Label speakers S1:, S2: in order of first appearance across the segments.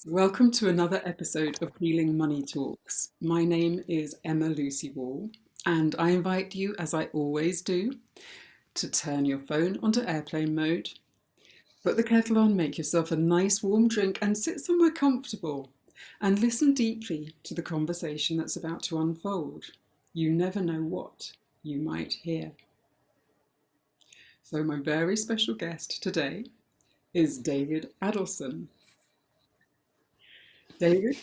S1: Welcome to another episode of Healing Money Talks. My name is Emma Lucy Wall, and I invite you, as I always do, to turn your phone onto airplane mode, put the kettle on, make yourself a nice warm drink, and sit somewhere comfortable and listen deeply to the conversation that's about to unfold. You never know what you might hear. So, my very special guest today is David Adelson. David,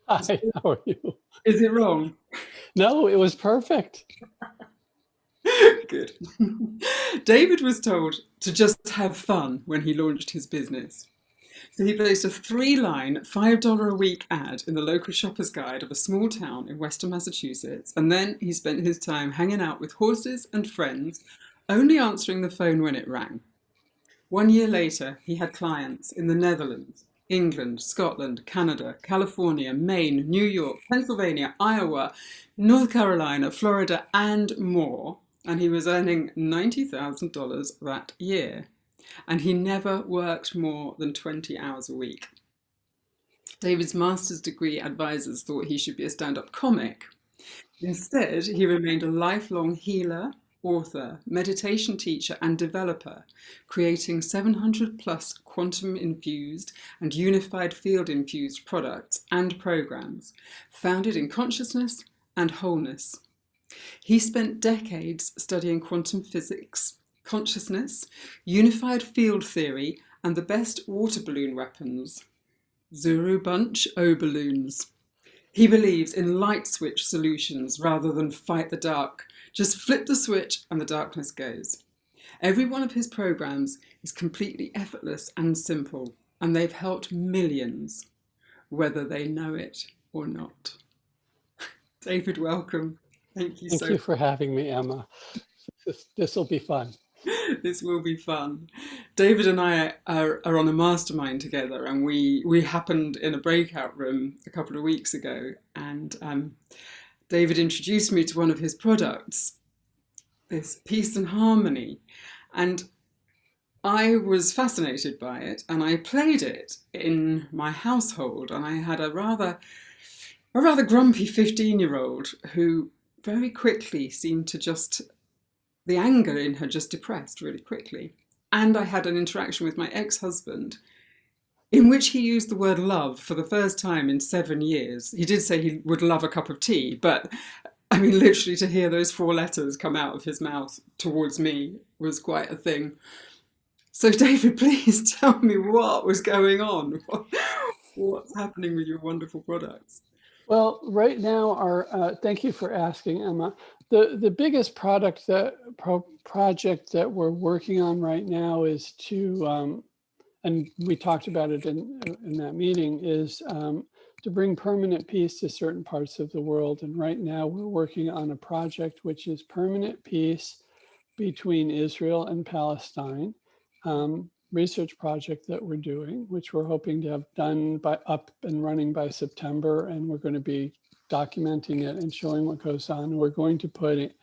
S2: Hi, how are you?
S1: is it wrong?
S2: No, it was perfect.
S1: Good. David was told to just have fun when he launched his business. So he placed a three-line, $5 a week ad in the local shopper's guide of a small town in western Massachusetts, and then he spent his time hanging out with horses and friends, only answering the phone when it rang. 1 year later, he had clients in the Netherlands, England, Scotland, Canada, California, Maine, New York, Pennsylvania, Iowa, North Carolina, Florida, and more. And he was earning $90,000 that year. And he never worked more than 20 hours a week. David's master's degree advisors thought he should be a stand-up comic. Instead, he remained a lifelong healer, author, meditation teacher, and developer, creating 700 plus quantum infused and unified field infused products and programs founded in consciousness and wholeness. He spent decades studying quantum physics, consciousness, unified field theory, and the best water balloon weapons, Zuru Bunch O balloons. He believes in light switch solutions rather than fight the dark. Just flip the switch and the darkness goes. Every one of his programs is completely effortless and simple, and they've helped millions, whether they know it or not. David, welcome. Thank you
S2: Thank
S1: so
S2: you
S1: much.
S2: for having me, Emma. This will be fun.
S1: This will be fun. David and I are on a mastermind together, and we happened in a breakout room a couple of weeks ago, and David introduced me to one of his products, this Peace and Harmony, and I was fascinated by it, and I played it in my household, and I had a rather grumpy 15-year-old who very quickly seemed to just, the anger in her just depressed really quickly. And I had an interaction with my ex-husband in which he used the word love for the first time in 7 years. He did say he would love a cup of tea, but I mean, literally to hear those four letters come out of his mouth towards me was quite a thing. So, David, please tell me what was going on. What's happening with your wonderful products?
S2: Well, right now, thank you for asking, Emma. The biggest project that we're working on right now is to, and we talked about it in that meeting, is to bring permanent peace to certain parts of the world. And right now, we're working on a project which is permanent peace between Israel and Palestine. Research project that we're doing, which we're hoping to have done up and running by September, and we're going to be documenting it and showing what goes on. And we're going to put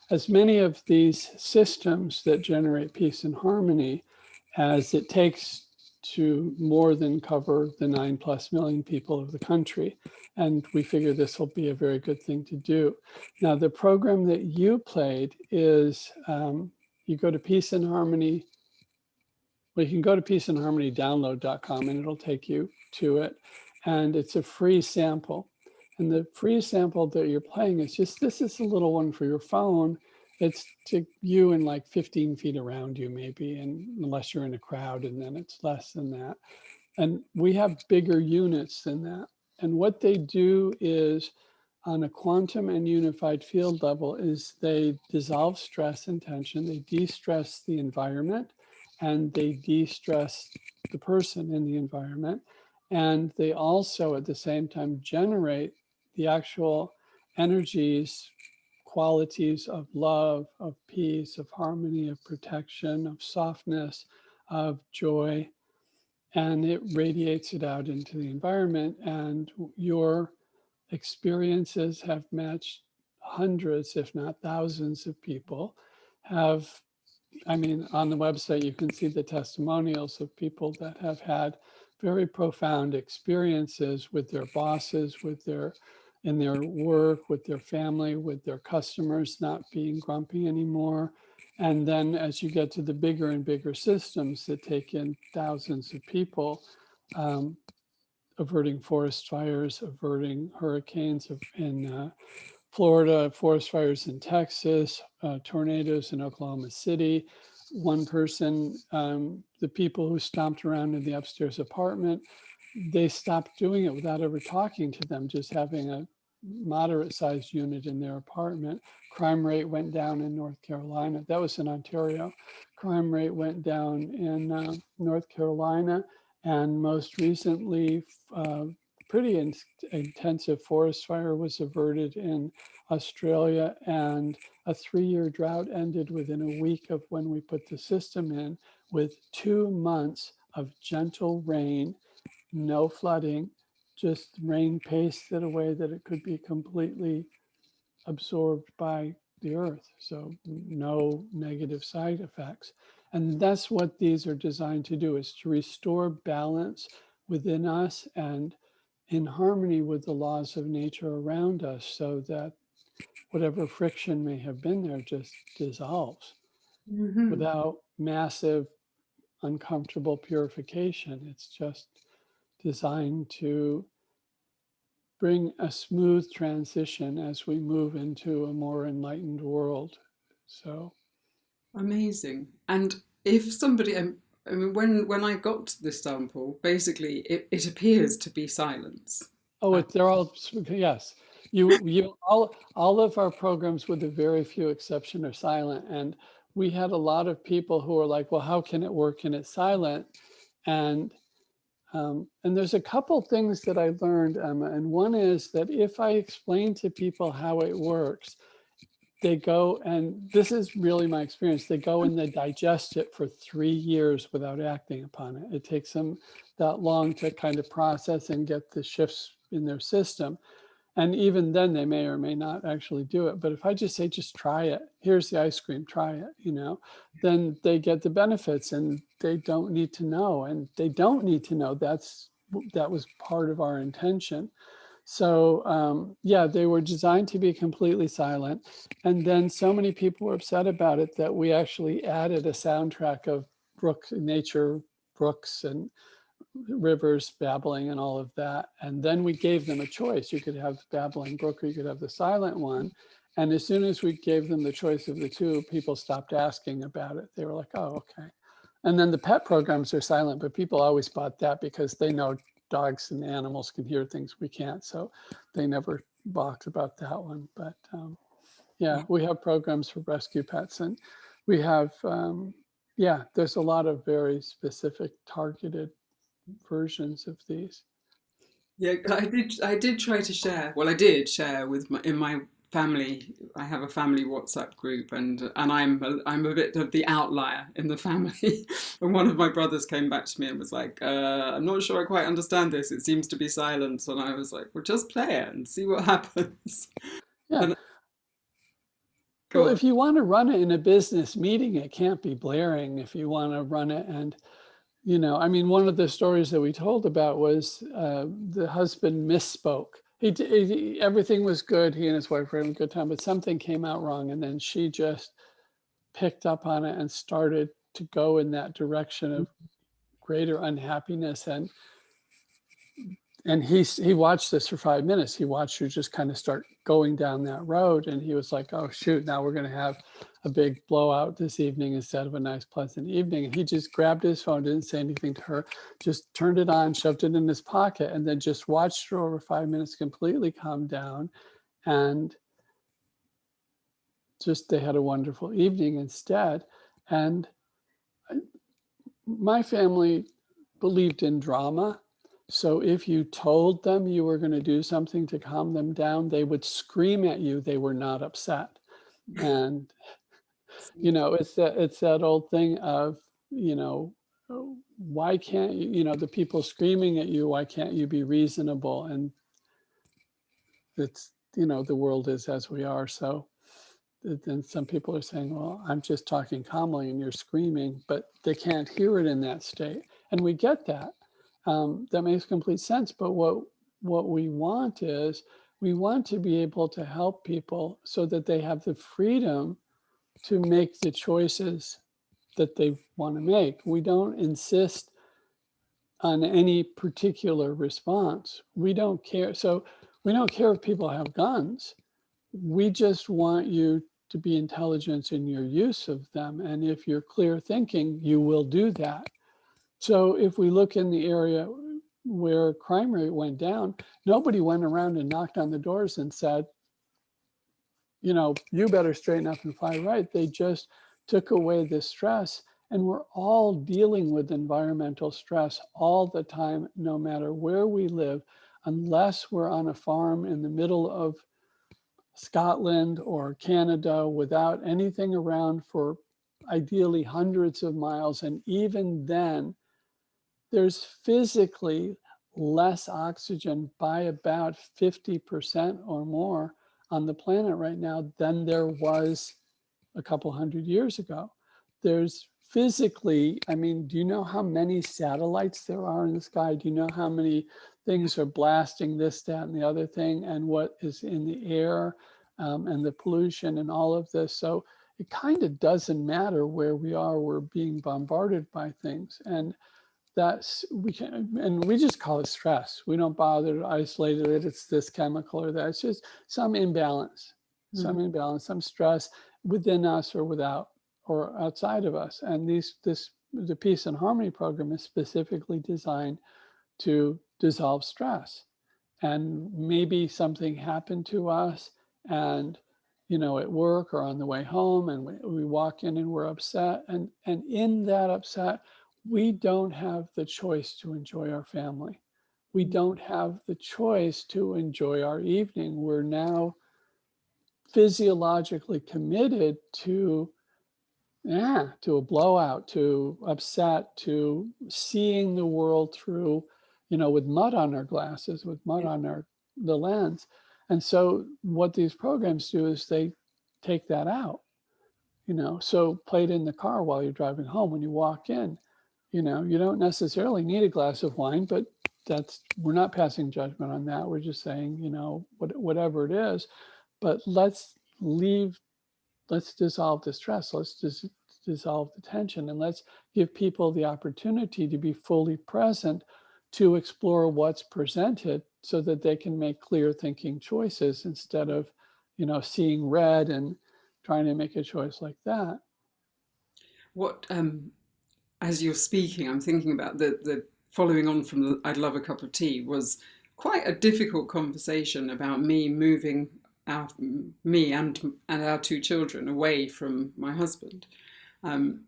S2: as many of these systems that generate peace and harmony as it takes to more than cover the 9+ million people of the country. And we figure this will be a very good thing to do. Now, the program that you played is you go to Peace and Harmony. Well, you can go to peaceandharmonydownload.com and it'll take you to it. And it's a free sample. And the free sample that you're playing is just, this is a little one for your phone. It's to you and like 15 feet around you, maybe, and unless you're in a crowd, and then it's less than that. And we have bigger units than that. And what they do is, on a quantum and unified field level, is they dissolve stress and tension. They de-stress the environment, and they de-stress the person in the environment. And they also, at the same time, generate the actual energies, qualities of love, of peace, of harmony, of protection, of softness, of joy, and it radiates it out into the environment. And your experiences have matched hundreds, if not thousands of people I mean, on the website, you can see the testimonials of people that have had very profound experiences with their bosses, in their work, with their family, with their customers not being grumpy anymore. And then as you get to the bigger and bigger systems that take in thousands of people, averting forest fires, averting hurricanes in Florida, forest fires in Texas, tornadoes in Oklahoma City. One person, the people who stomped around in the upstairs apartment, they stopped doing it without ever talking to them, just having a moderate sized unit in their apartment. Crime rate went down in North Carolina. That was in Ontario. Crime rate went down in North Carolina. And most recently, pretty intensive forest fire was averted in Australia, and a 3-year drought ended within a week of when we put the system in, with 2 months of gentle rain, no flooding, just rain paced in a way that it could be completely absorbed by the earth. So no negative side effects. And that's what these are designed to do, is to restore balance within us and in harmony with the laws of nature around us, so that whatever friction may have been there just dissolves without massive, uncomfortable purification. It's just designed to bring a smooth transition as we move into a more enlightened world. So
S1: Amazing. And if somebody, I mean, when I got this sample, basically it appears to be silence.
S2: oh, they're all, yes. You all of our programs, with a very few exception, are silent. And we had a lot of people who are like, well, how can it work and it's silent? And there's a couple things that I learned, Emma. And one is that if I explain to people how it works, they go, and this is really my experience, they go and they digest it for 3 years without acting upon it. It takes them that long to kind of process and get the shifts in their system. And even then they may or may not actually do it. But if I just say, just try it, here's the ice cream, try it, then they get the benefits, and they don't need to know. And they don't need to know. That was part of our intention. So yeah, they were designed to be completely silent. And then so many people were upset about it that we actually added a soundtrack of nature, brooks and rivers babbling and all of that. And then we gave them a choice. You could have the babbling brook, or you could have the silent one. And as soon as we gave them the choice of the two, people stopped asking about it. They were like, oh, okay. And then the pet programs are silent, but people always bought that because they know dogs and animals can hear things we can't. So they never balked about that one. But yeah, we have programs for rescue pets, and we have, yeah, there's a lot of very specific targeted versions of these.
S1: Yeah, I did try to share. Well, I did share with in my family. I have a family WhatsApp group, and I'm a bit of the outlier in the family. And one of my brothers came back to me and was like, "I'm not sure I quite understand this. It seems to be silence." And I was like, "Well, just play it and see what happens."
S2: Yeah.
S1: And
S2: Well,
S1: go on.
S2: if you want to run it in a business meeting, it can't be blaring. If you want to run it, and I mean, one of the stories that we told about was the husband misspoke. Everything was good. He and his wife were having a good time, but something came out wrong. And then she just picked up on it and started to go in that direction of greater unhappiness. And he watched this for 5 minutes. He watched her just kind of start going down that road. And he was like, oh, shoot, now we're going to have a big blowout this evening instead of a nice, pleasant evening. And he just grabbed his phone, didn't say anything to her, just turned it on, shoved it in his pocket, and then just watched her over 5 minutes completely calm down. And just they had a wonderful evening instead. And my family believed in drama. So if you told them you were going to do something to calm them down, they would scream at you. They were not upset. And, it's that old thing of, why can't you, the people screaming at you, why can't you be reasonable? And it's, the world is as we are. So then some people are saying, well, I'm just talking calmly and you're screaming, but they can't hear it in that state. And we get that. That makes complete sense. But what we want is, we want to be able to help people so that they have the freedom to make the choices that they want to make. We don't insist on any particular response. We don't care. So we don't care if people have guns. We just want you to be intelligent in your use of them. And if you're clear thinking, you will do that. So if we look in the area where crime rate went down, nobody went around and knocked on the doors and said, you know, you better straighten up and fly right. They just took away the stress. And we're all dealing with environmental stress all the time, no matter where we live, unless we're on a farm in the middle of Scotland or Canada without anything around for ideally hundreds of miles. And even then, there's physically less oxygen by about 50% or more on the planet right now than there was a couple hundred years ago. There's physically, I mean, do you know how many satellites there are in the sky? Do you know how many things are blasting this, that, and the other thing, and what is in the air, and the pollution and all of this? So it kind of doesn't matter where we are, we're being bombarded by things. And that's, and we just call it stress. We don't bother to isolate it. It's this chemical or that. It's just some imbalance, some stress within us or without or outside of us. And the Peace and Harmony program is specifically designed to dissolve stress. And maybe something happened to us, and you know, at work or on the way home, and we walk in and we're upset, and in that upset, we don't have the choice to enjoy our family. We don't have the choice to enjoy our evening. We're now physiologically committed to a blowout, to upset, to seeing the world through, you know, with mud on our glasses, with mud on the lens. And so what these programs do is they take that out, you know. So play it in the car while you're driving home. When you walk in, you know, you don't necessarily need a glass of wine, but we're not passing judgment on that. We're just saying, you know, whatever it is, but let's dissolve the stress. Let's just dissolve the tension, and let's give people the opportunity to be fully present, to explore what's presented so that they can make clear thinking choices instead of, you know, seeing red and trying to make a choice like that.
S1: What, as you're speaking, I'm thinking about the following on from the I'd love a cup of tea was quite a difficult conversation about me moving me and our two children away from my husband, and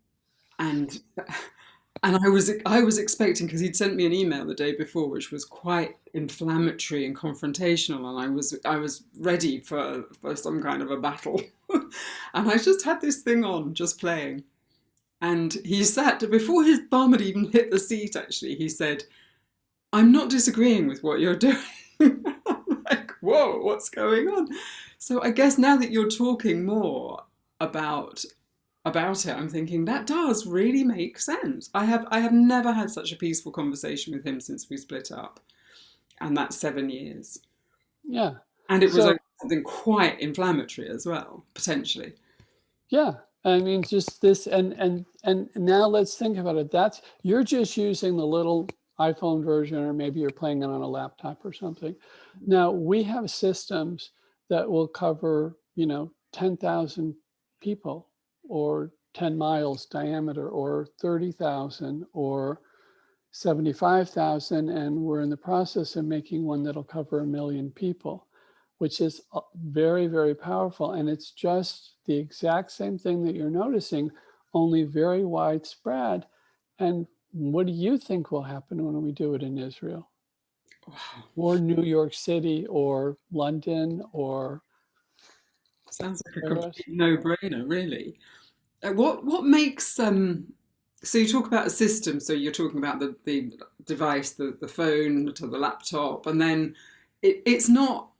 S1: I was expecting, because he'd sent me an email the day before which was quite inflammatory and confrontational, and I was ready for some kind of a battle, and I just had this thing on just playing. And he sat, before his bum had even hit the seat, actually, he said, "I'm not disagreeing with what you're doing." I'm like, whoa, what's going on? So I guess now that you're talking more about it, I'm thinking that does really make sense. I have never had such a peaceful conversation with him since we split up. And that's 7 years.
S2: Yeah.
S1: And it was something quite inflammatory as well, potentially.
S2: Yeah. I mean, just this, and now let's think about it. You're just using the little iPhone version, or maybe you're playing it on a laptop or something. Now we have systems that will cover, you know, 10,000 people, or 10 miles diameter, or 30,000, or 75,000. And we're in the process of making one that'll cover 1 million people, which is very, very powerful. And it's just the exact same thing that you're noticing, only very widespread. And what do you think will happen when we do it in Israel?
S1: Wow.
S2: Or New York City, or London, or...
S1: Sounds like a complete no-brainer, really. What makes so you talk about a system, so you're talking about the device, the phone to the laptop, and then it's not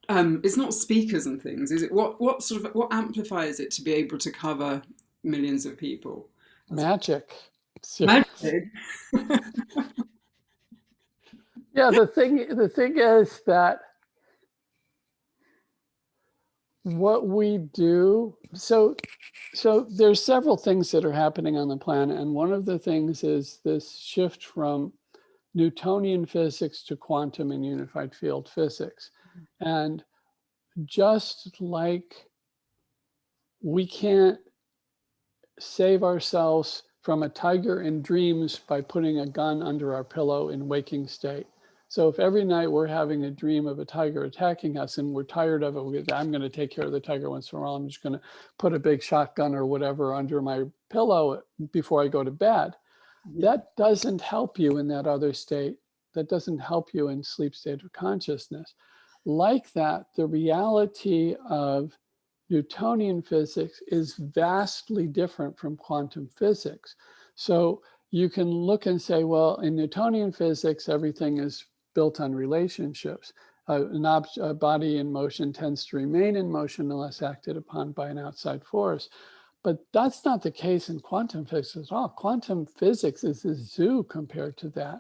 S1: speakers and things, is it? What amplifies it to be able to cover millions of people?
S2: Magic.
S1: Magic.
S2: Yeah, the thing is that what we do, so there's several things that are happening on the planet, and one of the things is this shift from Newtonian physics to quantum and unified field physics. And just like we can't save ourselves from a tiger in dreams by putting a gun under our pillow in waking state. So if every night we're having a dream of a tiger attacking us and we're tired of it, I'm going to take care of the tiger once in a while. I'm just going to put a big shotgun or whatever under my pillow before I go to bed.
S1: Yeah.
S2: That doesn't help you in that other state. That doesn't help you in sleep state of consciousness. Like that, the reality of Newtonian physics is vastly different from quantum physics. So you can look and say, well, in Newtonian physics, everything is built on relationships. A body in motion tends to remain in motion unless acted upon by an outside force. But that's not the case in quantum physics at all. Quantum physics is a zoo compared to that.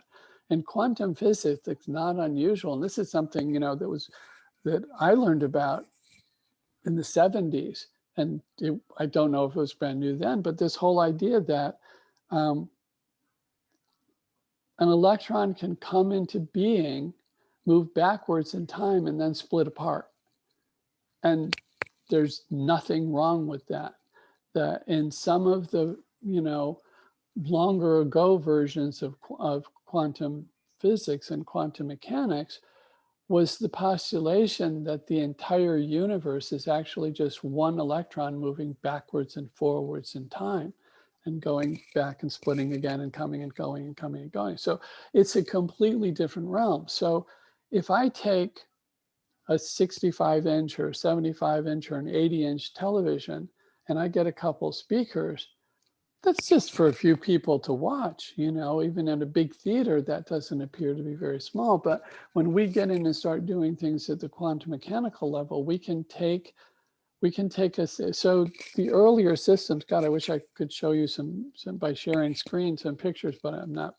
S2: In quantum physics, it's not unusual. And this is something, that I learned about in the 70s. And I don't know if it was brand new then, but this whole idea that an electron can come into being, move backwards in time, and then split apart. And there's nothing wrong with that. That in some of the, longer ago versions of quantum physics and quantum mechanics was the postulation that the entire universe is actually just one electron moving backwards and forwards in time and going back and splitting again and coming and going and coming and going. So it's a completely different realm. So if I take a 65-inch or 75-inch or an 80-inch television and I get a couple speakers, that's just for a few people to watch, even at a big theater, that doesn't appear to be very small. But when we get in and start doing things at the quantum mechanical level, we can take so the earlier systems, God, I wish I could show you some by sharing screen, some pictures, but I'll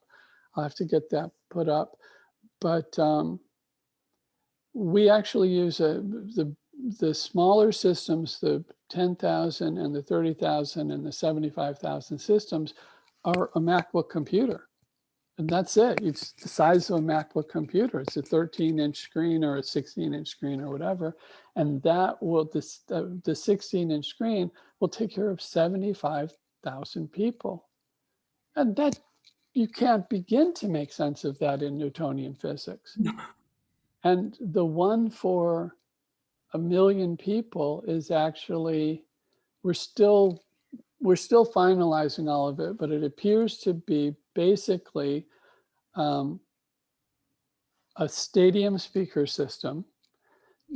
S2: have to get that put up. But we actually use the smaller systems, the 10,000 and the 30,000 and the 75,000 systems are a MacBook computer. And that's it. It's the size of a MacBook computer. It's a 13-inch screen or a 16-inch screen or whatever. And that will, the 16-inch screen will take care of 75,000 people. And that, you can't begin to make sense of that in Newtonian physics. And the one for 1 million people is actually, we're still finalizing all of it, but it appears to be basically a stadium speaker system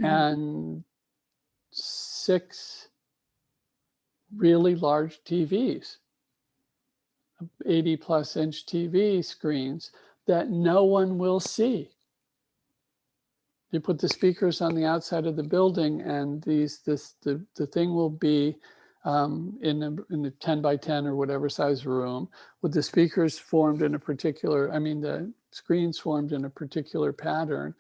S2: and 6 really large TVs, 80+ inch TV screens that no one will see. You put the speakers on the outside of the building, and the thing will be in a 10 by 10 or whatever size room, with the speakers formed in a particular, the screens formed in a particular pattern.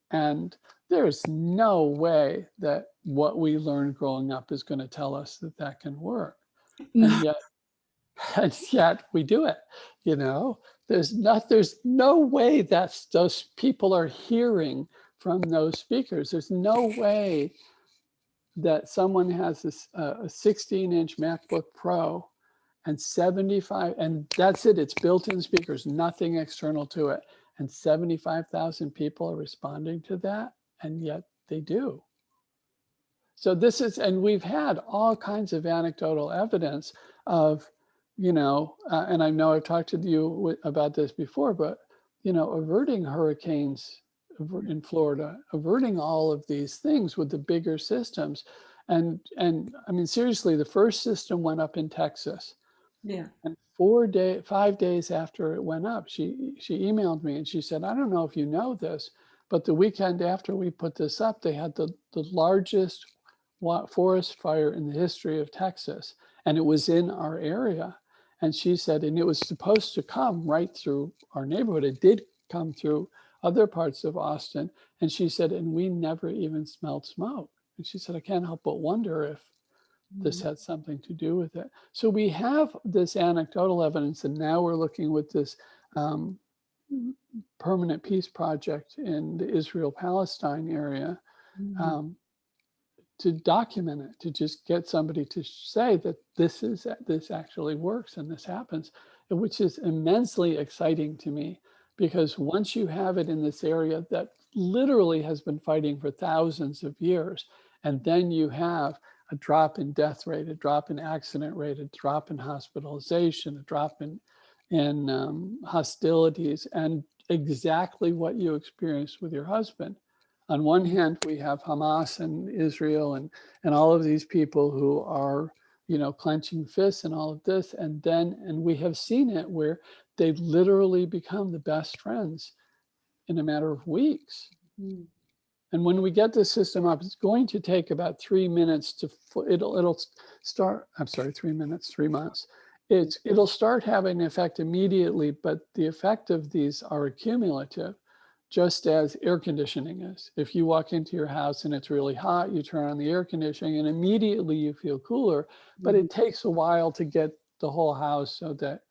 S2: And there's no way that what we learned growing up is going to tell us that that can work. And yet we do it. There's no way that those people are hearing from those speakers. There's no way that someone has a 16-inch MacBook Pro and 75, and that's it. It's built-in speakers, nothing external to it. And 75,000 people are responding to that, and yet they do. So this is, and we've had all kinds of anecdotal evidence of, and I know I've talked to you about this before, but, averting hurricanes in Florida, averting all of these things with the bigger systems. And seriously, the first system went up in Texas.
S1: Yeah.
S2: And 5 days after it went up, she emailed me and she said, I don't know if you know this, but the weekend after we put this up, they had the largest forest fire in the history of Texas. And it was in our area. And she said, and it was supposed to come right through our neighborhood. It did come through other parts of Austin. And she said, and we never even smelled smoke. And she said, I can't help but wonder if this had something to do with it. So we have this anecdotal evidence, and now we're looking with this permanent peace project in the Israel-Palestine area to document it, to just get somebody to say that this actually works and this happens, which is immensely exciting to me, because once you have it in this area that literally has been fighting for thousands of years, and then you have a drop in death rate, a drop in accident rate, a drop in hospitalization, a drop in hostilities, and exactly what you experienced with your husband. On one hand, we have Hamas and Israel and all of these people who are, clenching fists and all of this. And we have seen it where they literally become the best friends in a matter of weeks. And when we get this system up, it's going to take about 3 minutes to, it'll start, I'm sorry, 3 minutes, 3 months. It'll start having an effect immediately, but the effect of these are accumulative, just as air conditioning is. If you walk into your house and it's really hot, you turn on the air conditioning and immediately you feel cooler, but it takes a while to get the whole house so that,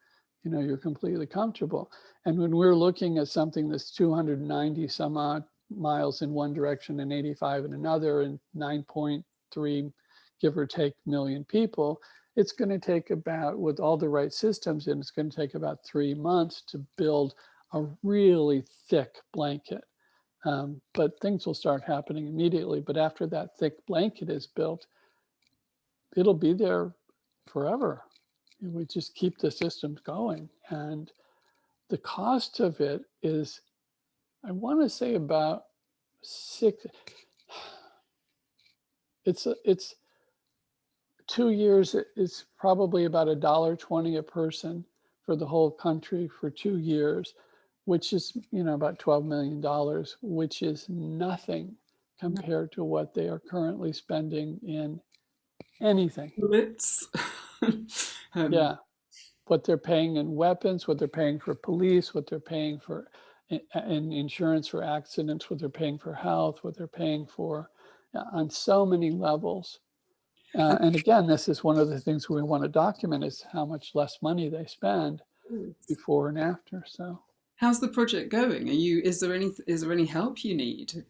S2: you're completely comfortable. And when we're looking at something that's 290 some odd miles in one direction and 85 in another, and 9.3, give or take, million people, it's going to take about, with all the right systems, and it's going to take about 3 months to build a really thick blanket. But things will start happening immediately. But after that thick blanket is built, it'll be there forever. We just keep the systems going. And the cost of it is, I want to say about it's 2 years, it's probably about $1.20 a person for the whole country for 2 years, which is, about $12 million, which is nothing compared to what they are currently spending in anything.
S1: Bullets.
S2: Yeah, what they're paying in weapons, what they're paying for police, what they're paying for in insurance for accidents, what they're paying for health, what they're paying for on so many levels. And again, this is one of the things we want to document, is how much less money they spend before and after. So,
S1: how's the project going? Is there any help you need?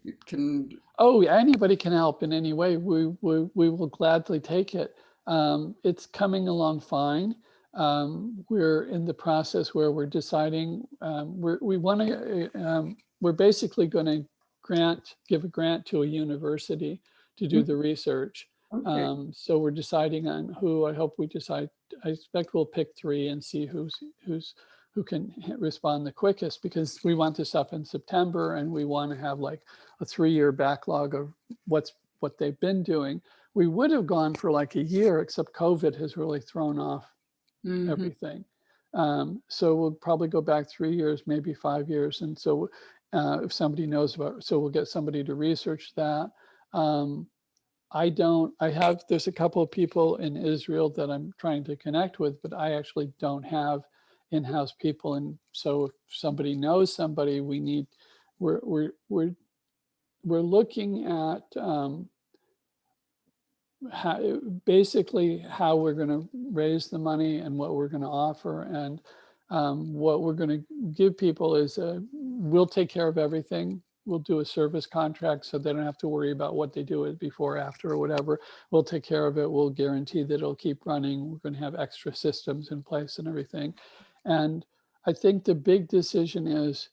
S2: Oh, anybody can help in any way. We will gladly take it. It's coming along fine. We're in the process where we're deciding. We're basically going to give a grant to a university to do the research.
S1: Okay.
S2: So we're deciding on who. I expect we'll pick 3 and see who can respond the quickest, because we want this up in September and we want to have like a 3-year backlog of what they've been doing. We would have gone for like a year, except COVID has really thrown off everything. So we'll probably go back 3 years, maybe 5 years. And so if somebody knows so we'll get somebody to research that. There's a couple of people in Israel that I'm trying to connect with, but I actually don't have in-house people. And so if somebody knows somebody, we're looking at how we're going to raise the money and what we're going to offer. And what we're going to give people is we'll take care of everything. We'll do a service contract so they don't have to worry about what they do it before, after, or whatever. We'll take care of it. We'll guarantee that it'll keep running. We're going to have extra systems in place and everything. And I think the big decision is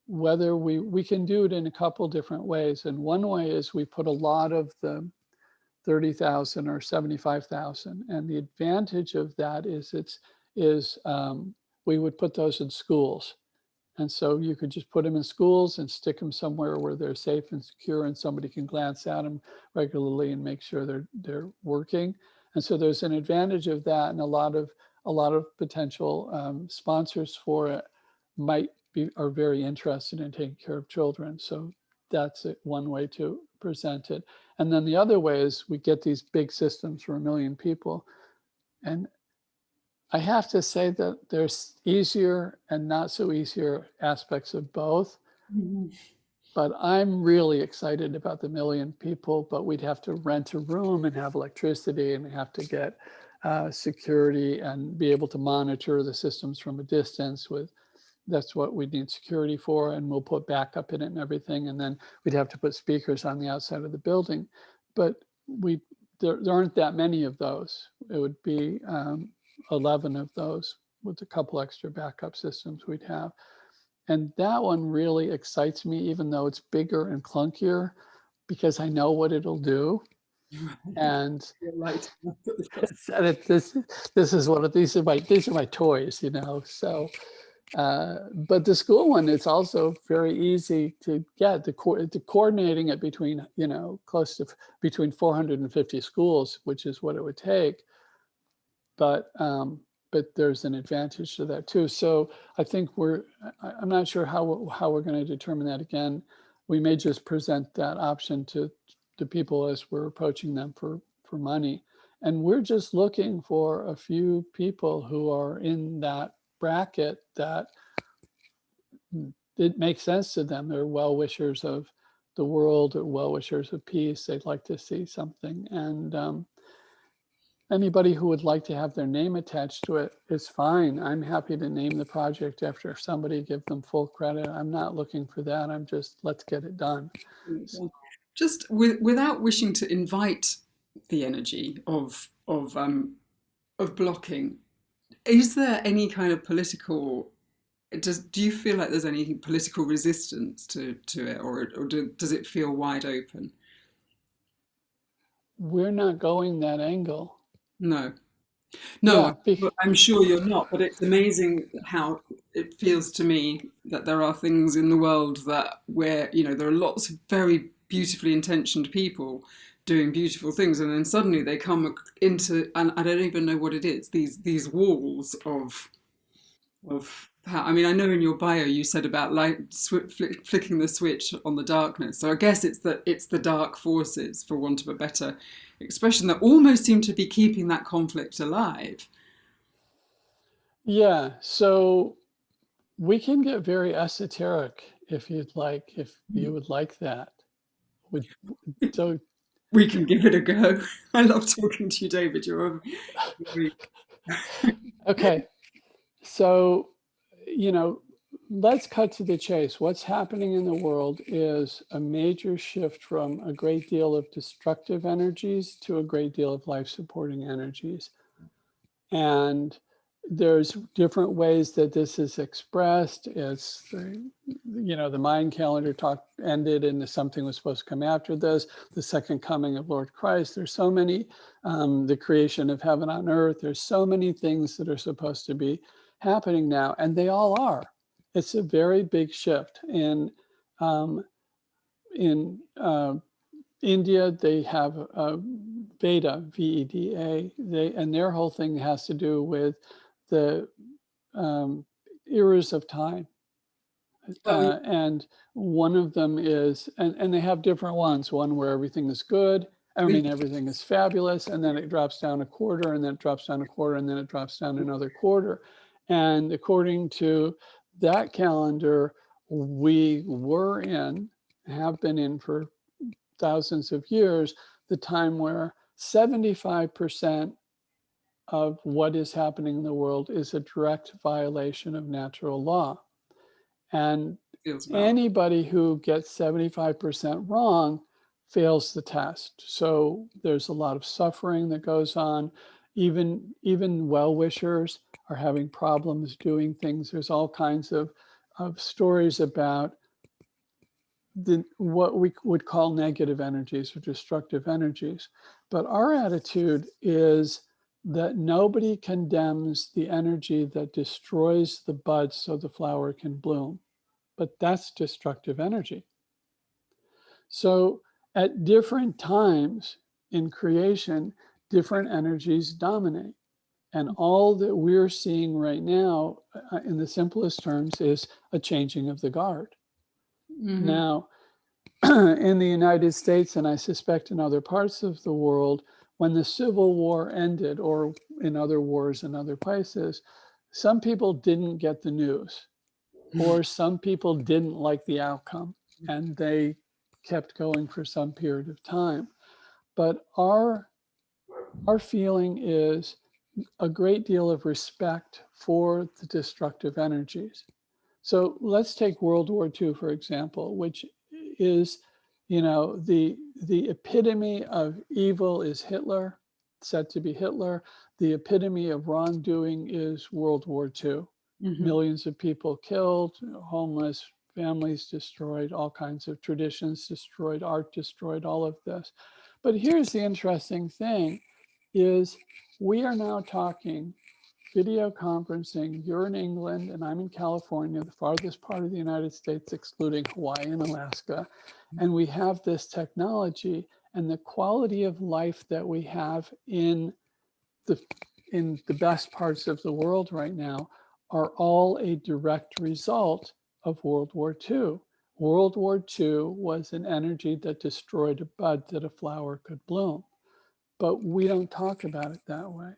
S2: whether we can do it in a couple different ways. And one way is we put a lot of the 30,000 or 75,000. And the advantage of that is we would put those in schools. And so you could just put them in schools and stick them somewhere where they're safe and secure, and somebody can glance at them regularly and make sure they're working. And so there's an advantage of that, and a lot of potential sponsors for it are very interested in taking care of children. So that's one way to present it. And then the other way is we get these big systems for 1 million people, and I have to say that there's easier and not so easier aspects of both.
S1: Mhm.
S2: But I'm really excited about the 1,000,000 people, but we'd have to rent a room and have electricity and have to get security and be able to monitor the systems from a distance with, that's what we need security for. And we'll put backup in it and everything. And then we'd have to put speakers on the outside of the building. But there aren't that many of those. It would be 11 of those with a couple extra backup systems we'd have. And that one really excites me, even though it's bigger and clunkier, because I know what it'll do. And
S1: Like,
S2: this is one of these are my toys, you know. So, but the school one, it's also very easy to get. The coordinating it between, you know, close to between 450 schools, which is what it would take. But there's an advantage to that too. So I think I'm not sure how we're going to determine that. Again, we may just present that option to people as we're approaching them for money. And we're just looking for a few people who are in that bracket that it makes sense to them. They're well-wishers of the world, or well-wishers of peace. They'd like to see something. And anybody who would like to have their name attached to it is fine. I'm happy to name the project after somebody, give them full credit. I'm not looking for that. I'm just, let's get it done.
S1: just without wishing to invite the energy of blocking, is there any kind of political? Do you feel like there's any political resistance to it, or does it feel wide open?
S2: We're not going that angle.
S1: No. No,
S2: Yeah,
S1: I'm sure you're not, but it's amazing how it feels to me that there are things in the world that where, you know, there are lots of very beautifully intentioned people doing beautiful things, and then suddenly they come into, and I don't even know what it is, these walls of how, I mean, I know in your bio you said about light flicking the switch on the darkness. So I guess it's the dark forces, for want of a better expression, that almost seem to be keeping that conflict alive.
S2: yeah. So we can get very esoteric if you'd like, if you would like that. Would, so,
S1: We can give it a go. I love talking to you, David. You're a very
S2: okay. So, you know, let's cut to the chase. What's happening in the world is a major shift from a great deal of destructive energies to a great deal of life-supporting energies. And there's different ways that this is expressed. It's, you know, the Mayan calendar talk ended and something was supposed to come after this, the second coming of Lord Christ. There's so many, the creation of heaven on earth. There's so many things that are supposed to be happening now, and they all are. It's a very big shift. Um, in India, they have Veda, VEDA, and their whole thing has to do with the eras of time.
S1: oh, yeah.
S2: And one of them is, and they have different ones, one where everything is good, I mean, everything is fabulous, and then it drops down a quarter, and then it drops down a quarter, and then it drops down another quarter. And according to that calendar, we were in, have been in for thousands of years, the time where 75% of what is happening in the world is a direct violation of natural law. And
S1: Feels about.
S2: anybody who gets 75% wrong fails the test. So there's a lot of suffering that goes on. Even well-wishers are having problems doing things. There's all kinds of stories about what we would call negative energies or destructive energies. But our attitude is that nobody condemns the energy that destroys the bud so the flower can bloom. But that's destructive energy. So at different times in creation, different energies dominate. And all that we're seeing right now, in the simplest terms, is a changing of the guard.
S1: Mm-hmm.
S2: Now, in the United States, and I suspect in other parts of the world, when the Civil War ended, or in other wars in other places, some people didn't get the news, or some people didn't like the outcome, and they kept going for some period of time. But our feeling is a great deal of respect for the destructive energies. So let's take World War II, for example, which is, the epitome of evil is Hitler, said to be Hitler. The epitome of wrongdoing is World War II. Millions of people killed, homeless, families destroyed, all kinds of traditions destroyed, art destroyed, all of this. But here's the interesting thing is we are now talking video conferencing. You're in England and I'm in California, the farthest part of the United States, excluding Hawaii and Alaska. And we have this technology, and the quality of life that we have in the best parts of the world right now are all a direct result of World War II. World War II was an energy that destroyed a bud that a flower could bloom. But we don't talk about it that way.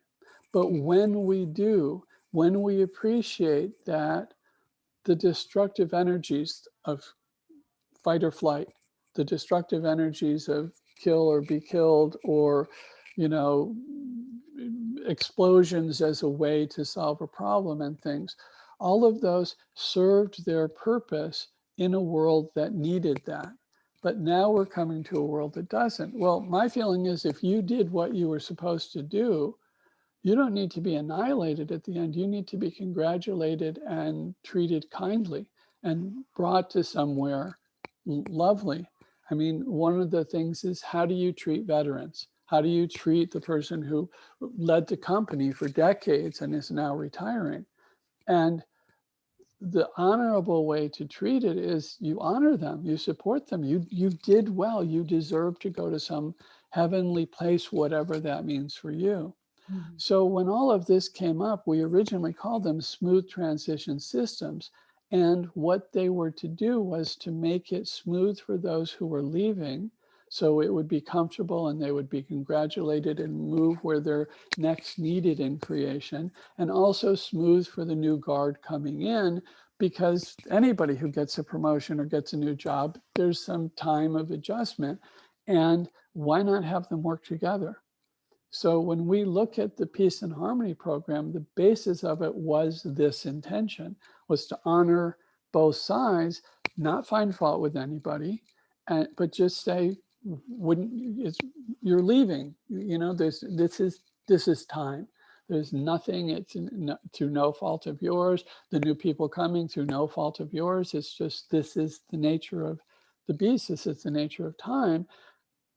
S2: But when we do, when we appreciate that the destructive energies of fight or flight, the destructive energies of kill or be killed, or, explosions as a way to solve a problem and things, all of those served their purpose in a world that needed that. But now we're coming to a world that doesn't. Well, my feeling is if you did what you were supposed to do, you don't need to be annihilated at the end. You need to be congratulated and treated kindly and brought to somewhere lovely. I mean, one of the things is, how do you treat veterans? How do you treat the person who led the company for decades and is now retiring? And the honorable way to treat it is you honor them, you support them. You did well. You deserve to go to some heavenly place, whatever that means for you. So when all of this came up, we originally called them smooth transition systems. And what they were to do was to make it smooth for those who were leaving, so it would be comfortable and they would be congratulated and move where they're next needed in creation, and also smooth for the new guard coming in, because anybody who gets a promotion or gets a new job, there's some time of adjustment. And why not have them work together? So when we look at the Peace and Harmony program, the basis of it was this intention, was to honor both sides, not find fault with anybody, but just say, you're leaving, this is time. There's nothing, it's through no fault of yours. The new people coming through no fault of yours. It's just, this is the nature of the beast. This is the nature of time.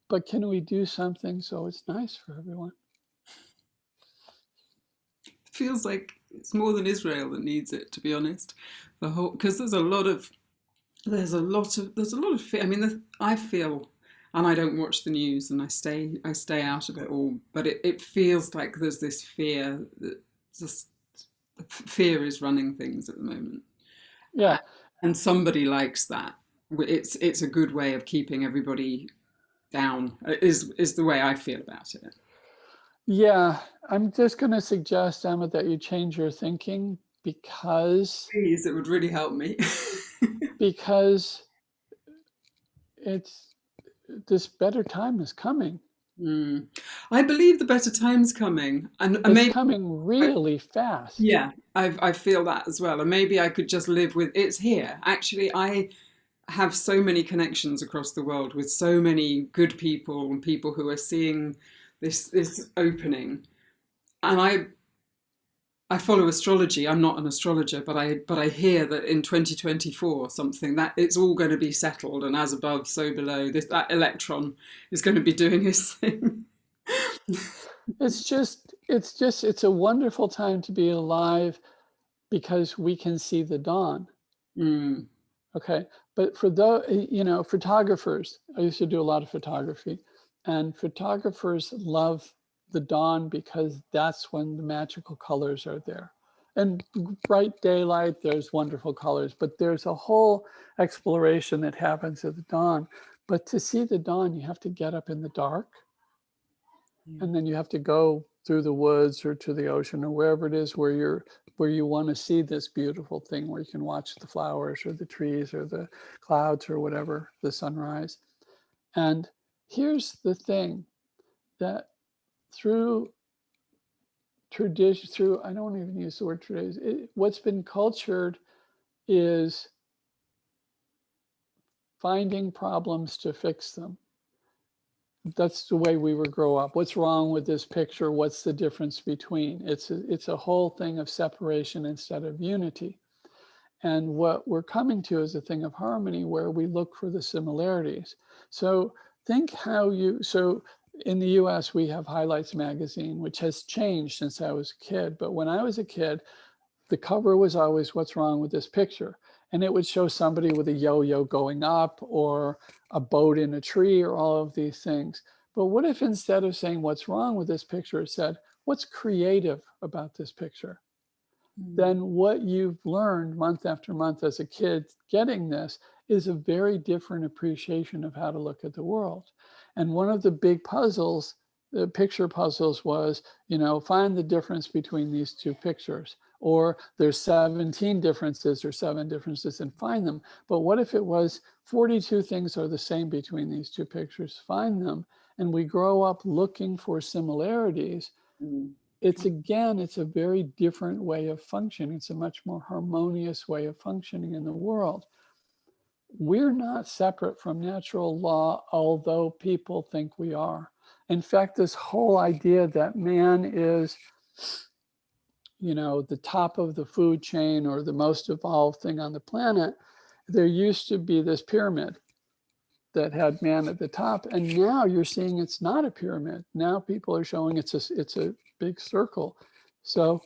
S2: But can we do something so it's nice for everyone?
S1: Feels like it's more than Israel that needs it, to be honest. The whole, because there's a lot of fear. I mean, I feel, and I don't watch the news, and I stay out of it all. But it feels like there's this fear that just fear is running things at the moment.
S2: Yeah.
S1: And somebody likes that. It's a good way of keeping everybody down, is the way I feel about it.
S2: Yeah, I'm just going to suggest, Emma, that you change your thinking, because
S1: Please, it would really help me.
S2: because this better time is coming.
S1: I believe the better time's coming, and
S2: It's
S1: maybe
S2: coming really fast.
S1: Yeah, I feel that as well, and maybe I could just live with it's here. Actually, I have so many connections across the world with so many good people and people who are seeing this opening, and I follow astrology. I'm not an astrologer, but I hear that in 2024 something that it's all going to be settled, and as above, so below. That electron is going to be doing his thing.
S2: It's a wonderful time to be alive, because we can see the dawn. Okay, but for those, photographers, I used to do a lot of photography, and photographers love the dawn because that's when the magical colors are there. And bright daylight, there's wonderful colors, but there's a whole exploration that happens at the dawn. But to see the dawn, you have to get up in the dark.
S1: Yeah.
S2: And then you have to go through the woods or to the ocean or wherever it is where you want to see this beautiful thing, where you can watch the flowers or the trees or the clouds or whatever, the sunrise. And here's the thing, that through tradition, through, I don't even use the word tradition, what's been cultured is finding problems to fix them. That's the way we would grow up. What's wrong with this picture? What's the difference between? It's a whole thing of separation instead of unity. And what we're coming to is a thing of harmony, where we look for the similarities. So think how so in the US, we have Highlights magazine, which has changed since I was a kid. But when I was a kid, the cover was always, what's wrong with this picture? And it would show somebody with a yo-yo going up, or a boat in a tree, or all of these things. But what if instead of saying what's wrong with this picture, it said, what's creative about this picture? Then what you've learned month after month as a kid getting this is a very different appreciation of how to look at the world. And one of the big puzzles, the picture puzzles, was, find the difference between these two pictures. Or there's 17 differences or 7 differences, and find them. But what if it was 42 things are the same between these two pictures? Find them. And we grow up looking for similarities. It's a very different way of functioning. It's a much more harmonious way of functioning in the world. We're not separate from natural law, although people think we are. In fact, this whole idea that man is, the top of the food chain, or the most evolved thing on the planet, there used to be this pyramid that had man at the top, and now you're seeing it's not a pyramid. Now people are showing it's a big circle. So,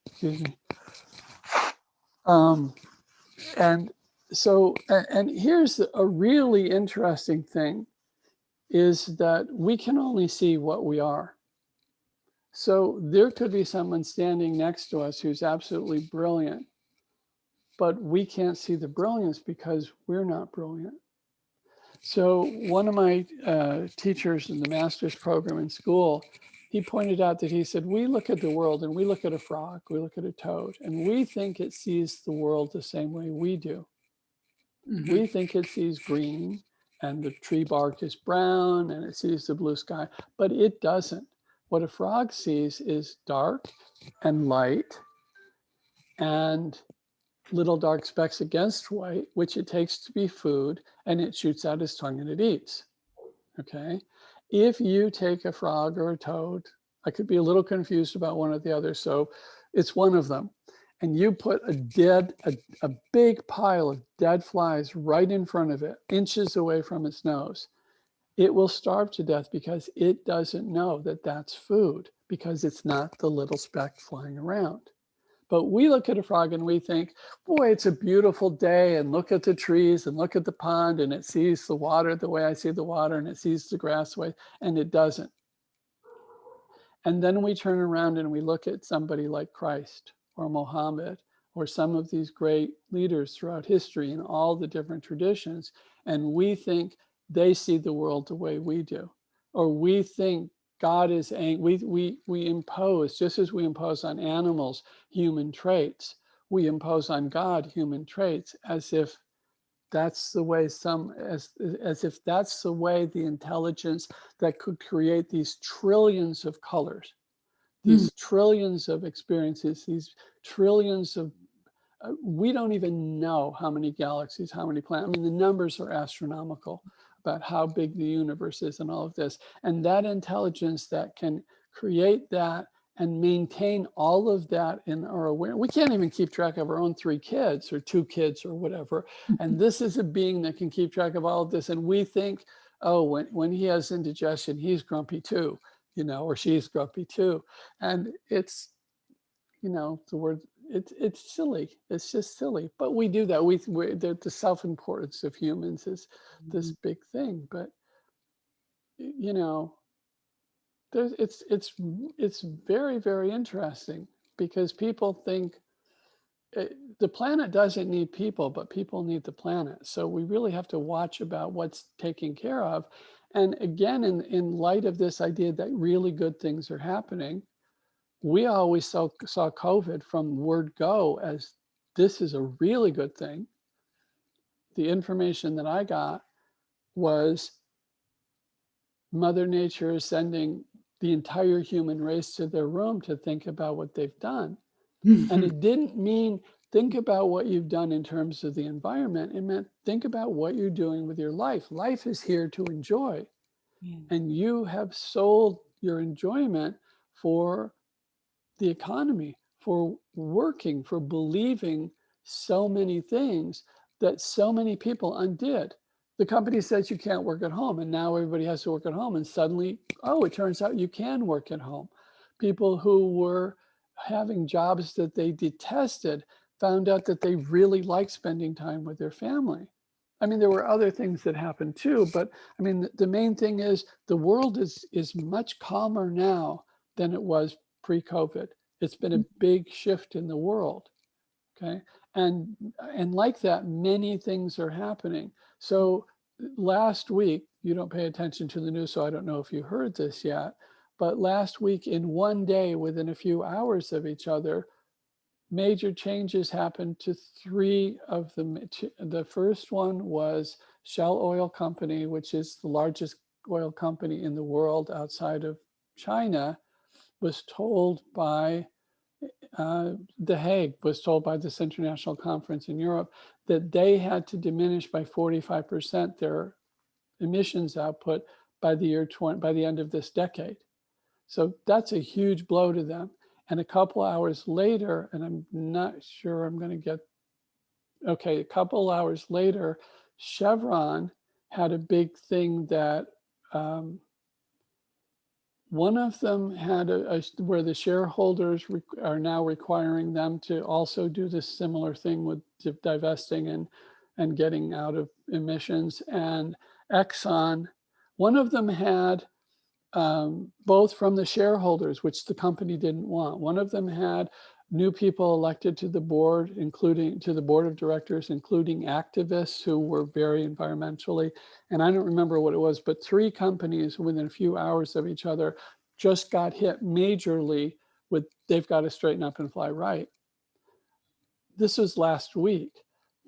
S2: excuse me. And so, and here's a really interesting thing, is that we can only see what we are. So there could be someone standing next to us who's absolutely brilliant, but we can't see the brilliance because we're not brilliant. So one of my teachers in the master's program in school, he pointed out that, he said, we look at the world and we look at a frog, we look at a toad, and we think it sees the world the same way we do. We think it sees green, and the tree bark is brown, and it sees the blue sky, but it doesn't. What a frog sees is dark and light and little dark specks against white, which it takes to be food, and it shoots out its tongue and it eats. Okay. If you take a frog or a toad, I could be a little confused about one or the other, so it's one of them, and you put a big pile of dead flies right in front of it, inches away from its nose, it will starve to death because it doesn't know that that's food, because it's not the little speck flying around. But we look at a frog and we think, boy, it's a beautiful day, and look at the trees and look at the pond, and it sees the water the way I see the water, and it sees the grass the way, and it doesn't. And then we turn around and we look at somebody like Christ or Mohammed or some of these great leaders throughout history in all the different traditions, and we think they see the world the way we do. Or we think God is angry. We impose, just as we impose on animals human traits, we impose on God human traits, as if that's the way as if that's the way the intelligence that could create these trillions of colors, these trillions of experiences, these trillions of, we don't even know how many galaxies, how many planets. I mean, the numbers are astronomical about how big the universe is and all of this. And that intelligence that can create that and maintain all of that in our awareness. We can't even keep track of our own 3 kids or 2 kids or whatever. And this is a being that can keep track of all of this. And we think, oh, when he has indigestion, he's grumpy too, or she's grumpy too. And it's, the word, it's silly. It's just silly. But we do that. The self-importance of humans is this big thing. But, it's very, very interesting, because people think the planet doesn't need people, but people need the planet. So we really have to watch about what's taken care of. And again, in light of this idea that really good things are happening, we always saw COVID from word go as this is a really good thing. The information that I got was Mother Nature is sending the entire human race to their room to think about what they've done. And it didn't mean think about what you've done in terms of the environment. It meant think about what you're doing with your life. Life is here to enjoy.
S1: Yeah.
S2: And you have sold your enjoyment for the economy, for working, for believing so many things that so many people undid. The company says you can't work at home, and now everybody has to work at home. And suddenly, oh, it turns out you can work at home. People who were having jobs that they detested found out that they really liked spending time with their family. I mean, there were other things that happened too, but I mean, the main thing is the world is much calmer now than it was pre-COVID. It's been a big shift in the world. Okay. And like that, many things are happening. So last week, you don't pay attention to the news, so I don't know if you heard this yet, but last week in one day, within a few hours of each other, major changes happened to three of them. The first one was Shell Oil Company, which is the largest oil company in the world outside of China, was told by The Hague, was told by this international conference in Europe that they had to diminish by 45% their emissions output by the end of this decade. So that's a huge blow to them. And a couple hours later, and I'm not sure I'm going to get, okay, a couple hours later, Chevron had a big thing that one of them had where the shareholders are now requiring them to also do this similar thing with divesting and getting out of emissions. And Exxon, one of them had both from the shareholders, which the company didn't want. One of them had new people elected to the board, including to the board of directors, including activists who were very environmentally, and I don't remember what it was, but three companies within a few hours of each other just got hit majorly with they've got to straighten up and fly right. This was last week.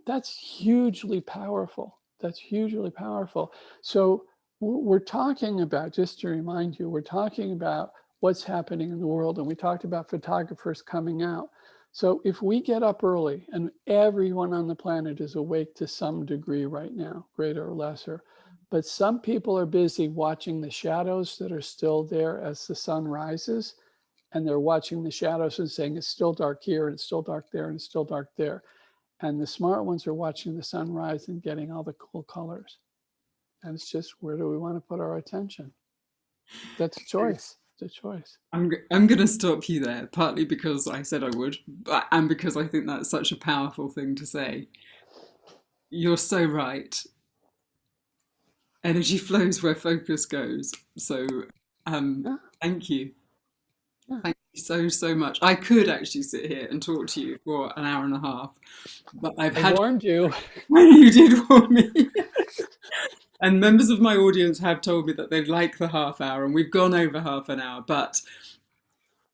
S2: That's hugely powerful. That's hugely powerful. So we're talking about, just to remind you, we're talking about what's happening in the world. And we talked about photographers coming out. So if we get up early, and everyone on the planet is awake to some degree right now, greater or lesser, but some people are busy watching the shadows that are still there as the sun rises. And they're watching the shadows and saying, it's still dark here, and it's still dark there, and it's still dark there. And the smart ones are watching the sun rise and getting all the cool colors. And it's just, where do we want to put our attention? That's a choice. It's a choice.
S1: I'm going to stop you there, partly because I said I would, and because I think that's such a powerful thing to say. You're so right. Energy flows where focus goes. So
S2: Yeah,
S1: thank you.
S2: yeah.
S1: Thank you so, so much. I could actually sit here and talk to you for an hour and a half, but I've
S2: I
S1: had
S2: warned you.
S1: you did warn me. And members of my audience have told me that they'd like the half hour, and we've gone over half an hour, but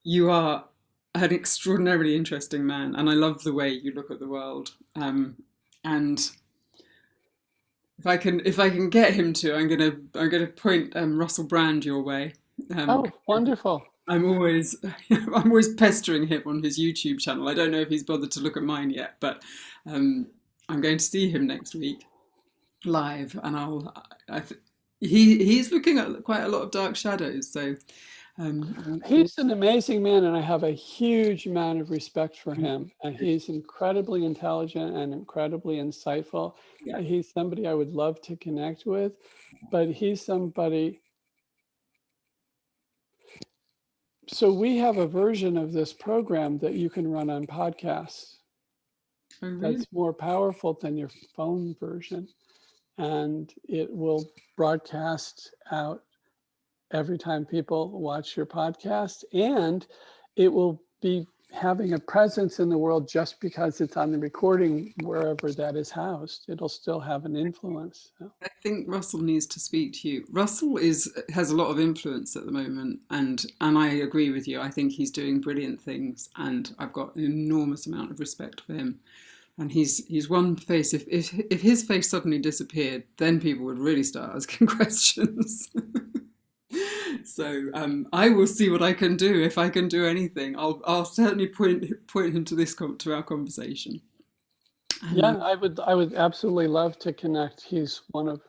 S1: you are an extraordinarily interesting man, and I love the way you look at the world. And if I can get him to, I'm gonna point Russell Brand your way.
S2: Oh, wonderful.
S1: I'm always I'm always pestering him on his YouTube channel. I don't know if he's bothered to look at mine yet, but I'm going to see him next week live, and he's looking at quite a lot of dark shadows. So
S2: He's an amazing man, and I have a huge amount of respect for him. And he's incredibly intelligent and incredibly insightful.
S1: yeah,
S2: He's somebody I would love to connect with, but he's somebody. So we have a version of this program that you can run on podcasts
S1: oh really?
S2: that's more powerful than your phone version. And it will broadcast out every time people watch your podcast, and it will be having a presence in the world just because it's on the recording, wherever that is housed. It'll still have an influence.
S1: I think Russell needs to speak to you. Russell has a lot of influence at the moment, and I agree with you. I think he's doing brilliant things, and I've got an enormous amount of respect for him. And he's one face. If his face suddenly disappeared, then people would really start asking questions. So I will see what I can do. If I can do anything, I'll certainly point him to to our conversation.
S2: Yeah, I would absolutely love to connect. He's one of,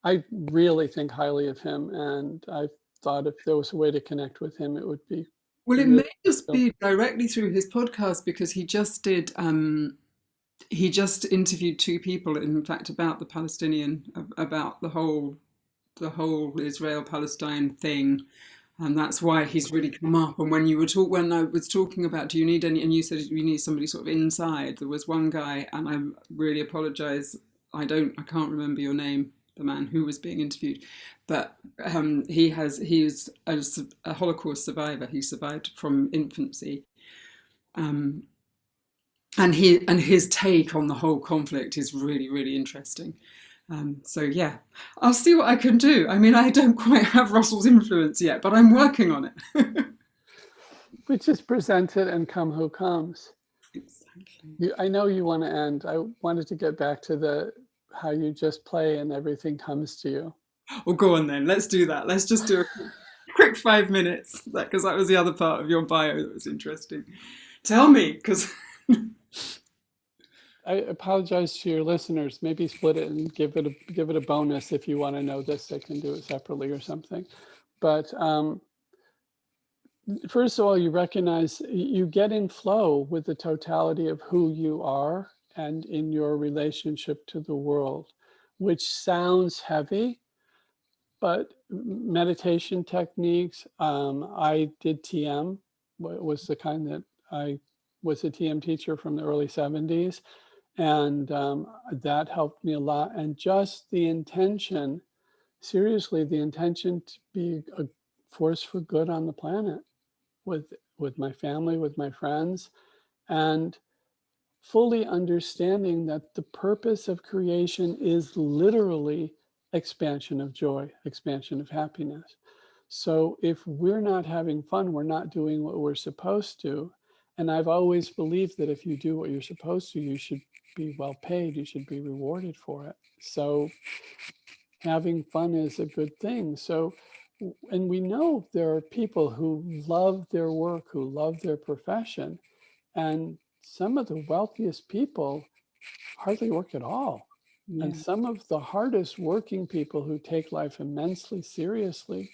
S2: I really think highly of him, and I thought if there was a way to connect with him, it would be.
S1: Well, it
S2: Really
S1: may just be directly through his podcast, because he just did. He just interviewed two people, in fact, about the about the whole Israel-Palestine thing, and that's why he's really come up. And when I was talking about, do you need any, and you said you need somebody sort of inside. There was one guy, and I really apologise. I can't remember your name, the man who was being interviewed, but he's a Holocaust survivor. He survived from infancy. And his take on the whole conflict is really, really interesting. So yeah, I'll see what I can do. I mean, I don't quite have Russell's influence yet, but I'm working on it.
S2: We just present it and come who comes.
S1: Exactly.
S2: I know you want to end. I wanted to get back to how you just play and everything comes to you.
S1: Well, go on then. Let's do that. Let's just do a quick 5 minutes, because that was the other part of your bio that was interesting. Tell me, because
S2: I apologize to your listeners. Maybe split it and give it a bonus. If you want to know this, they can do it separately or something. But first of all, you recognize you get in flow with the totality of who you are and in your relationship to the world, which sounds heavy, but meditation techniques. I did TM, was the kind that I was a TM teacher from the early 70s. And that helped me a lot. And just the intention, seriously, the intention to be a force for good on the planet with my family, with my friends, and fully understanding that the purpose of creation is literally expansion of joy, expansion of happiness. So if we're not having fun, we're not doing what we're supposed to. And I've always believed that if you do what you're supposed to, you should be well paid, you should be rewarded for it. So having fun is a good thing. So, and we know there are people who love their work, who love their profession, and some of the wealthiest people hardly work at all.
S1: yeah.
S2: And some of the hardest working people who take life immensely seriously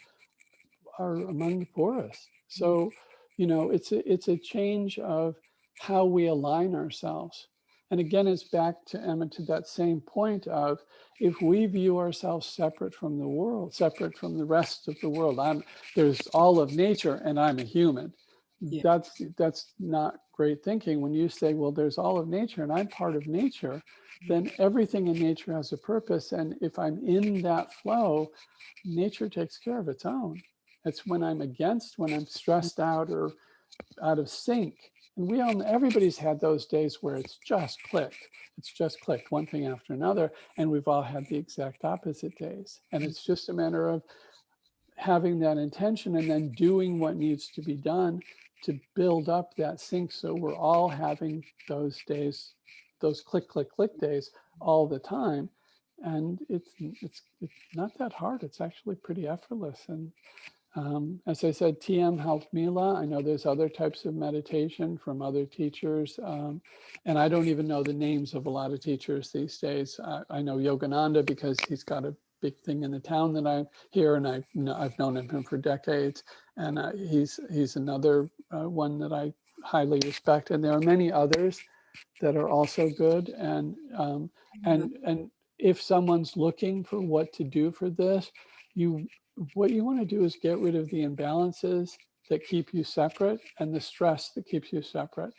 S2: are among the poorest. So, it's a change of how we align ourselves. And again, it's back to Emma, to that same point of, if we view ourselves separate from the world, separate from the rest of the world, there's all of nature and I'm a human.
S1: Yeah.
S2: That's not great thinking. When you say, well, there's all of nature and I'm part of nature, then everything in nature has a purpose. And if I'm in that flow, nature takes care of its own. It's when I'm when I'm stressed out or out of sync. And everybody's had those days where it's just clicked one thing after another. And we've all had the exact opposite days. And it's just a matter of having that intention and then doing what needs to be done to build up that sync. So we're all having those days, those click, click, click days all the time. And it's not that hard. It's actually pretty effortless. And as I said, TM helped me a lot. I know there's other types of meditation from other teachers. And I don't even know the names of a lot of teachers these days. I know Yogananda because he's got a big thing in the town that I'm here, and I've known him for decades. And he's another one that I highly respect. And there are many others that are also good. And if someone's looking for what to do for this, what you want to do is get rid of the imbalances that keep you separate and the stress that keeps you separate,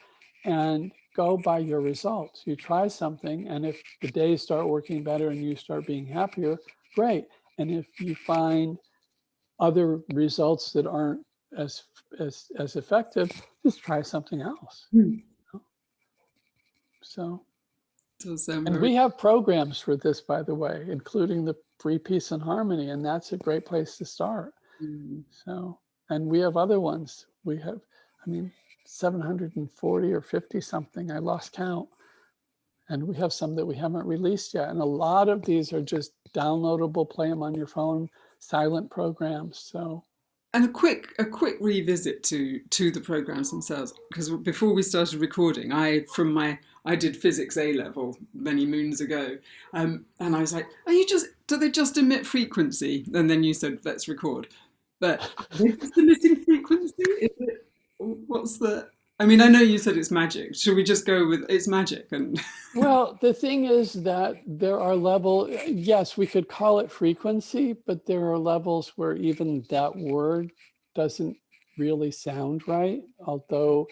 S2: and go by your results. You try something, and if the days start working better and you start being happier, great. And if you find other results that aren't as effective, just try something else. So,
S1: Does sound
S2: and
S1: very...
S2: we have programs for this, by the way, including the Free Peace and Harmony, and that's a great place to start. So, and we have other ones. We have, 740 or 50 something. I lost count. And we have some that we haven't released yet. And a lot of these are just downloadable, play them on your phone, silent programs. So,
S1: and a quick revisit to the programs themselves, because before we started recording, I did physics A level many moons ago, and I was like, do they just emit frequency? And then you said, let's record. But are they just emitting frequency? Is it, what's the... I mean, I know you said it's magic. Should we just go with it's magic? And
S2: well, the thing is that there are yes, we could call it frequency, but there are levels where even that word doesn't really sound right. Although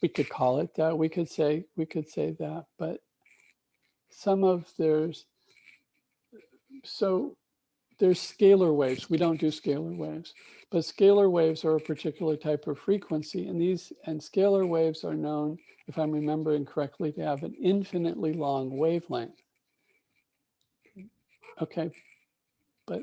S2: we could call it that, we could say that, but there's scalar waves. We don't do scalar waves, but scalar waves are a particular type of frequency, and scalar waves are known, if I'm remembering correctly, to have an infinitely long wavelength. Okay, but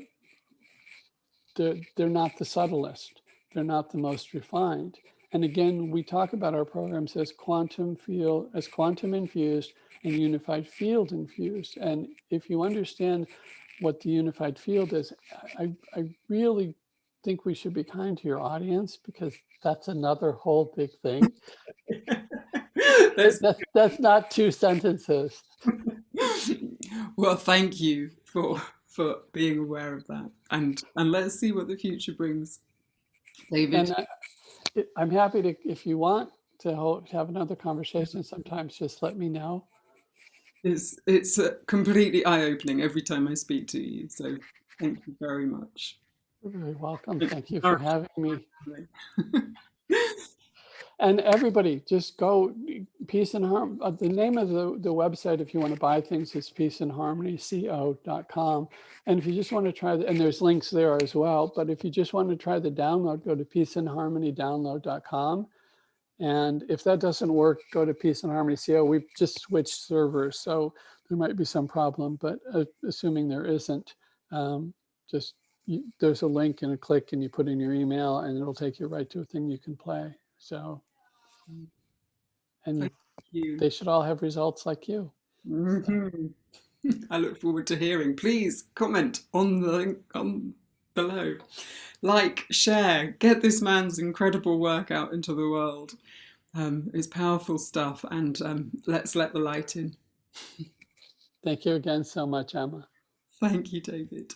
S2: they're not the subtlest. They're not the most refined. And again, we talk about our programs as quantum infused and unified field infused. And if you understand what the unified field is, I really think we should be kind to your audience, because that's another whole big thing. That's not 2 sentences.
S1: Well, thank you for being aware of that, and let's see what the future brings, David.
S2: And I'm happy to, if you want to have another conversation sometimes, just let me know.
S1: It's completely eye-opening every time I speak to you, so thank you very much.
S2: You're very welcome. Thank you for having me. And everybody, just go Peace and Harmony. The name of the website, if you want to buy things, is peaceandharmonyco.com. And if you just want to try and there's links there as well. But if you just want to try the download, go to peaceandharmonydownload.com. And if that doesn't work, go to Peace and Harmony CO. We've just switched servers, so there might be some problem. But assuming there isn't, there's a link and a click, and you put in your email, and it'll take you right to a thing you can play. So, and they should all have results like you.
S1: Mm-hmm. I look forward to hearing. Please comment on the link below. Like, share, get this man's incredible work out into the world. It's powerful stuff, and let's let the light in.
S2: Thank you again so much, Emma.
S1: Thank you, David.